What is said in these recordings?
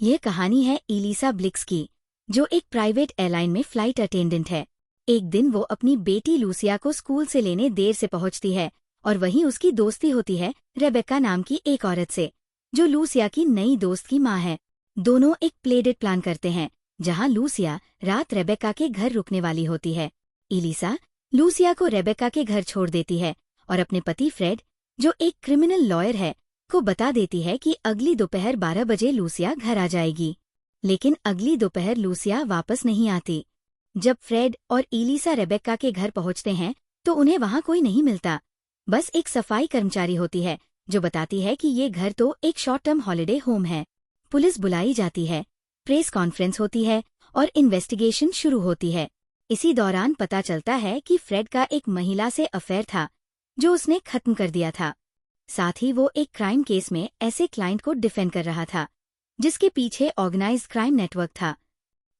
यह कहानी है इलिसा ब्लिक्स की, जो एक प्राइवेट एयरलाइन में फ्लाइट अटेंडेंट है। एक दिन वो अपनी बेटी लूसिया को स्कूल से लेने देर से पहुंचती है और वहीं उसकी दोस्ती होती है रेबेक्का नाम की एक औरत से, जो लूसिया की नई दोस्त की माँ है। दोनों एक प्लेडेट प्लान करते हैं, जहां लूसिया रात रेबेक्का के घर रुकने वाली होती है। इलिसा लूसिया को रेबेक्का के घर छोड़ देती है और अपने पति फ्रेड, जो एक क्रिमिनल लॉयर है, को बता देती है कि अगली दोपहर 12 बजे लूसिया घर आ जाएगी। लेकिन अगली दोपहर लूसिया वापस नहीं आती। जब फ्रेड और इलिसा रेबेक्का के घर पहुंचते हैं तो उन्हें वहां कोई नहीं मिलता। बस एक सफाई कर्मचारी होती है जो बताती है कि ये घर तो एक शॉर्ट टर्म हॉलिडे होम है। पुलिस बुलाई जाती है, प्रेस कॉन्फ्रेंस होती है और इन्वेस्टिगेशन शुरू होती है। इसी दौरान पता चलता है कि फ्रेड का एक महिला से अफेयर था, जो उसने खत्म कर दिया था। साथ ही वो एक क्राइम केस में ऐसे क्लाइंट को डिफेंड कर रहा था जिसके पीछे ऑर्गेनाइज्ड क्राइम नेटवर्क था।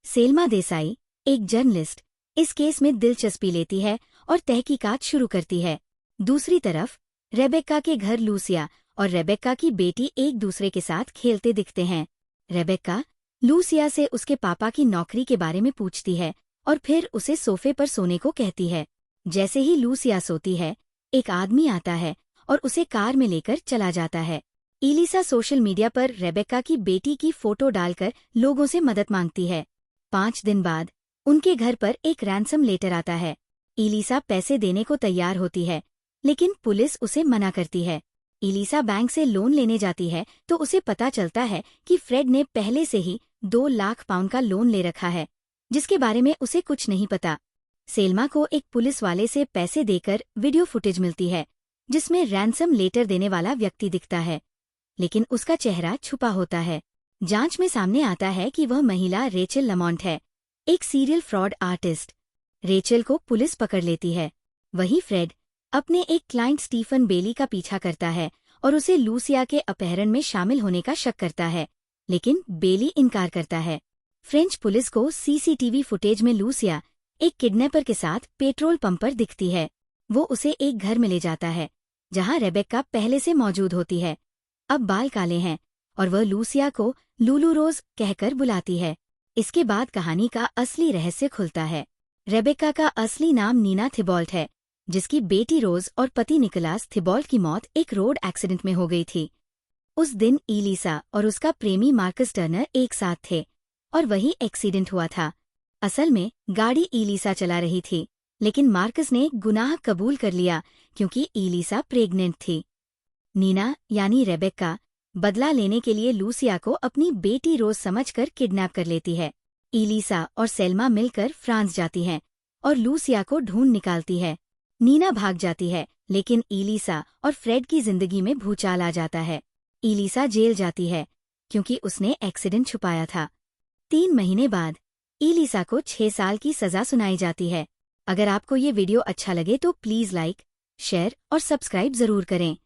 सेल्मा देसाई, एक जर्नलिस्ट, इस केस में दिलचस्पी लेती है और तहकीकात शुरू करती है। दूसरी तरफ रेबेक्का के घर लूसिया और रेबेक्का की बेटी एक दूसरे के साथ खेलते दिखते हैं। रेबेक्का लूसिया से उसके पापा की नौकरी के बारे में पूछती है और फिर उसे सोफे पर सोने को कहती है। जैसे ही लूसिया सोती है, एक आदमी आता है और उसे कार में लेकर चला जाता है। इलिसा सोशल मीडिया पर रेबेक्का की बेटी की फोटो डालकर लोगों से मदद मांगती है। 5 दिन बाद उनके घर पर एक रैंसम लेटर आता है। इलिसा पैसे देने को तैयार होती है, लेकिन पुलिस उसे मना करती है। इलिसा बैंक से लोन लेने जाती है तो उसे पता चलता है कि फ्रेड ने पहले से ही 2 लाख पाउंड का लोन ले रखा है, जिसके बारे में उसे कुछ नहीं पता। सेल्मा को एक पुलिस वाले से पैसे देकर वीडियो फुटेज मिलती है, जिसमें रैंसम लेटर देने वाला व्यक्ति दिखता है, लेकिन उसका चेहरा छुपा होता है। जांच में सामने आता है कि वह महिला रेचल लमॉन्ट है, एक सीरियल फ्रॉड आर्टिस्ट। रेचल को पुलिस पकड़ लेती है। वहीं फ्रेड अपने एक क्लाइंट स्टीफन बेली का पीछा करता है और उसे लूसिया के अपहरण में शामिल होने का शक करता है, लेकिन बेली इनकार करता है। फ्रेंच पुलिस को सीसीटीवी फुटेज में लूसिया एक किडनैपर के साथ पेट्रोल पंप पर दिखती है। वो उसे एक घर में ले जाता है जहां रेबेक्का पहले से मौजूद होती है। अब बाल काले हैं और वह लूसिया को लूलू रोज कहकर बुलाती है। इसके बाद कहानी का असली रहस्य खुलता है। रेबेक्का का असली नाम नीना थिबॉल्ट है, जिसकी बेटी रोज और पति निकोलास थिबॉल्ट की मौत एक रोड एक्सीडेंट में हो गई थी। उस दिन इलिसा और उसका प्रेमी मार्कस टर्नर एक साथ थे और वही एक्सीडेंट हुआ था। असल में गाड़ी इलिसा चला रही थी, लेकिन मार्कस ने गुनाह कबूल कर लिया क्योंकि इलिसा प्रेग्नेंट थी। नीना यानी रेबेक्का बदला लेने के लिए लूसिया को अपनी बेटी रोज समझकर किडनैप कर लेती है। इलिसा और सेल्मा मिलकर फ्रांस जाती हैं और लूसिया को ढूंढ निकालती है। नीना भाग जाती है, लेकिन इलिसा और फ्रेड की जिंदगी में भूचाल आ जाता है। इलिसा जेल जाती है क्योंकि उसने एक्सीडेंट छुपाया था। 3 महीने बाद इलिसा को 6 साल की सजा सुनाई जाती है। अगर आपको ये वीडियो अच्छा लगे तो प्लीज लाइक, शेयर और सब्सक्राइब जरूर करें।